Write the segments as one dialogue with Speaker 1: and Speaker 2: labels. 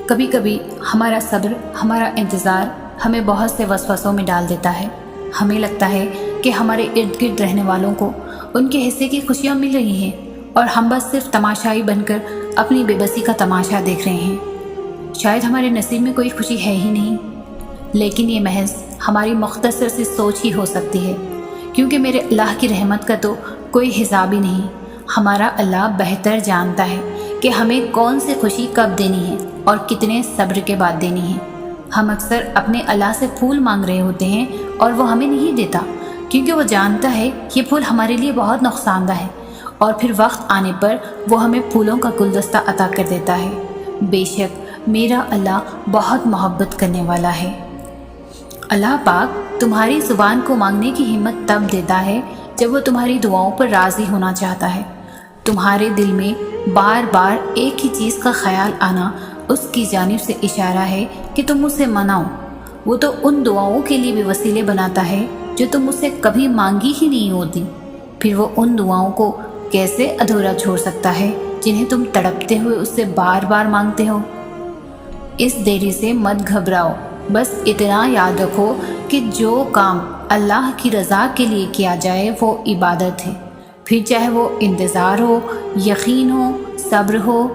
Speaker 1: کبھی کبھی ہمارا صبر، ہمارا انتظار ہمیں بہت سے وسوسوں میں ڈال دیتا ہے۔ ہمیں لگتا ہے کہ ہمارے ارد گرد رہنے والوں کو ان کے حصے کی خوشیاں مل رہی ہیں اور ہم بس صرف تماشائی بن کر اپنی بے بسی کا تماشا دیکھ رہے ہیں۔ شاید ہمارے نصیب میں کوئی خوشی ہے ہی نہیں، لیکن یہ محض ہماری مختصر سی سوچ ہی ہو سکتی ہے، کیونکہ میرے اللہ کی رحمت کا تو کوئی حساب ہی نہیں۔ ہمارا اللہ بہتر جانتا ہے کہ ہمیں کون سی خوشی کب دینی ہے اور کتنے صبر کے بعد دینی ہے۔ ہم اکثر اپنے اللہ سے پھول مانگ رہے ہوتے ہیں اور وہ ہمیں نہیں دیتا، کیونکہ وہ جانتا ہے یہ پھول ہمارے لیے بہت نقصان دہ ہے، اور پھر وقت آنے پر وہ ہمیں پھولوں کا گلدستہ عطا کر دیتا ہے۔ بے شک میرا اللہ بہت محبت کرنے والا ہے۔ اللہ پاک تمہاری زبان کو مانگنے کی ہمت تب دیتا ہے جب وہ تمہاری دعاؤں پر راضی ہونا چاہتا ہے۔ تمہارے دل میں بار بار ایک ہی چیز کا خیال آنا اس کی جانب سے اشارہ ہے کہ تم اسے مناؤ۔ وہ تو ان دعاؤں کے لیے بھی وسیلے بناتا ہے جو تم اسے کبھی مانگی ہی نہیں ہوتی، پھر وہ ان دعاؤں کو کیسے ادھورا چھوڑ سکتا ہے جنہیں تم تڑپتے ہوئے اس سے بار بار مانگتے ہو؟ اس دیری سے مت گھبراؤ، بس اتنا یاد رکھو کہ جو کام اللہ کی رضا کے لیے کیا جائے وہ عبادت ہے، پھر چاہے وہ انتظار ہو، یقین ہو، صبر ہو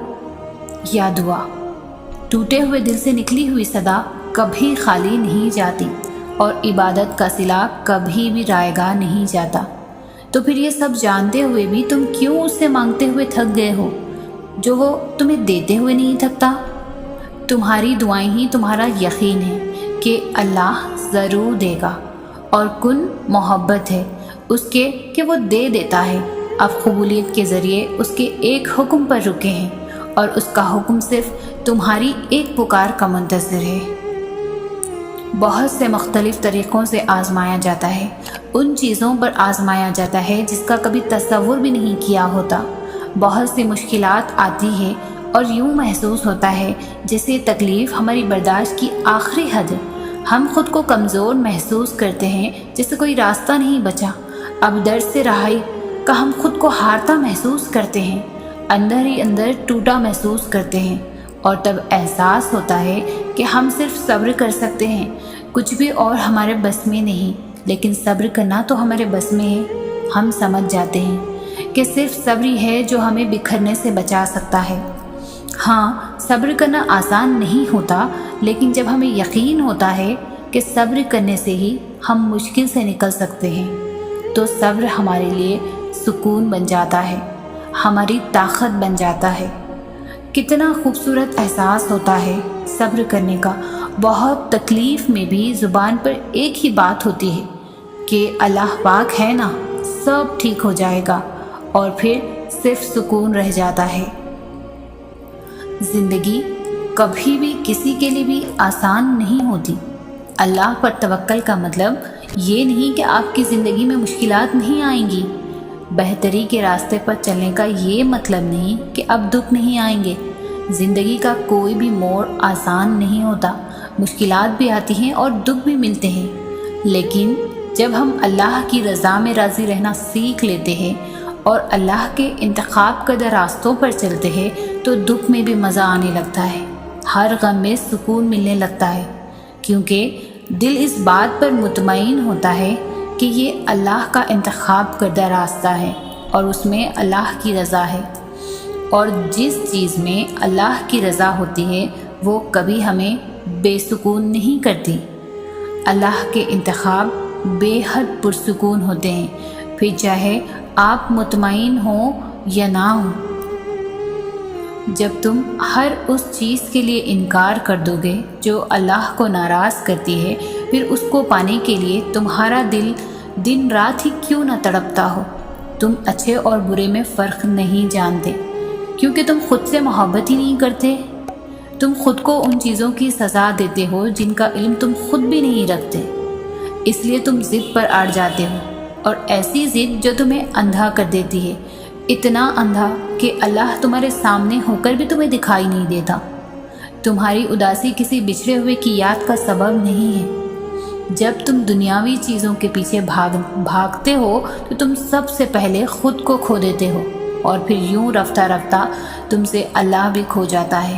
Speaker 1: یا دعا۔ ٹوٹے ہوئے دل سے نکلی ہوئی صدا کبھی خالی نہیں جاتی، اور عبادت کا صلہ کبھی بھی رائگاں نہیں جاتا۔ تو پھر یہ سب جانتے ہوئے بھی تم کیوں اس سے مانگتے ہوئے تھک گئے ہو جو وہ تمہیں دیتے ہوئے نہیں تھکتا؟ تمہاری دعائیں ہی تمہارا یقین ہے کہ اللہ ضرور دے گا، اور کن محبت ہے اس کے کہ وہ دے دیتا ہے۔ اب قبولیت کے ذریعے اس کے ایک حکم پر رکے ہیں، اور اس کا حکم صرف تمہاری ایک پکار کا منتظر ہے۔ بہت سے مختلف طریقوں سے آزمایا جاتا ہے، ان چیزوں پر آزمایا جاتا ہے جس کا کبھی تصور بھی نہیں کیا ہوتا۔ بہت سی مشکلات آتی ہے اور یوں محسوس ہوتا ہے جیسے تکلیف ہماری برداشت کی آخری حد ہے۔ ہم خود کو کمزور محسوس کرتے ہیں، جیسے کوئی راستہ نہیں بچا۔ اب درد سے رہائی کا ہم خود کو ہارتا محسوس کرتے ہیں، اندر ہی اندر ٹوٹا محسوس کرتے ہیں، اور تب احساس ہوتا ہے کہ ہم صرف صبر کر سکتے ہیں، کچھ بھی اور ہمارے بس میں نہیں۔ لیکن صبر کرنا تو ہمارے بس میں ہے۔ ہم سمجھ جاتے ہیں کہ صرف صبر ہی ہے جو ہمیں بکھرنے سے بچا سکتا ہے۔ ہاں، صبر کرنا آسان نہیں ہوتا، لیکن جب ہمیں یقین ہوتا ہے کہ صبر کرنے سے ہی ہم مشکل سے نکل سکتے ہیں، تو صبر ہمارے لیے سکون بن جاتا ہے، ہماری طاقت بن جاتا ہے۔ کتنا خوبصورت احساس ہوتا ہے صبر کرنے کا۔ بہت تکلیف میں بھی زبان پر ایک ہی بات ہوتی ہے کہ اللہ پاک ہے نا، سب ٹھیک ہو جائے گا، اور پھر صرف سکون رہ جاتا ہے۔ زندگی کبھی بھی کسی کے لیے بھی آسان نہیں ہوتی۔ اللہ پر توکل کا مطلب یہ نہیں کہ آپ کی زندگی میں مشکلات نہیں آئیں گی۔ بہتری کے راستے پر چلنے کا یہ مطلب نہیں کہ اب دکھ نہیں آئیں گے۔ زندگی کا کوئی بھی موڑ آسان نہیں ہوتا، مشکلات بھی آتی ہیں اور دکھ بھی ملتے ہیں، لیکن جب ہم اللہ کی رضا میں راضی رہنا سیکھ لیتے ہیں اور اللہ کے انتخاب کردہ راستوں پر چلتے ہیں، تو دکھ میں بھی مزہ آنے لگتا ہے، ہر غم میں سکون ملنے لگتا ہے، کیونکہ دل اس بات پر مطمئن ہوتا ہے کہ یہ اللہ کا انتخاب کردہ راستہ ہے اور اس میں اللہ کی رضا ہے، اور جس چیز میں اللہ کی رضا ہوتی ہے وہ کبھی ہمیں بے سکون نہیں کرتی۔ اللہ کے انتخاب بے حد پرسکون ہوتے ہیں، پھر چاہے آپ مطمئن ہوں یا نہ ہوں۔ جب تم ہر اس چیز کے لیے انکار کر دو گے جو اللہ کو ناراض کرتی ہے، پھر اس کو پانے کے لیے تمہارا دل دن رات ہی کیوں نہ تڑپتا ہو۔ تم اچھے اور برے میں فرق نہیں جانتے، کیونکہ تم خود سے محبت ہی نہیں کرتے۔ تم خود کو ان چیزوں کی سزا دیتے ہو جن کا علم تم خود بھی نہیں رکھتے، اس لیے تم ضد پر اڑ جاتے ہو، اور ایسی ضد جو تمہیں اندھا کر دیتی ہے، اتنا اندھا کہ اللہ تمہارے سامنے ہو کر بھی تمہیں دکھائی نہیں دیتا۔ تمہاری اداسی کسی بچھڑے ہوئے کی یاد کا سبب نہیں ہے۔ جب تم دنیاوی چیزوں کے پیچھے بھاگتے ہو تو تم سب سے پہلے خود کو کھو دیتے ہو، اور پھر یوں رفتہ رفتہ تم سے اللہ بھی کھو جاتا ہے۔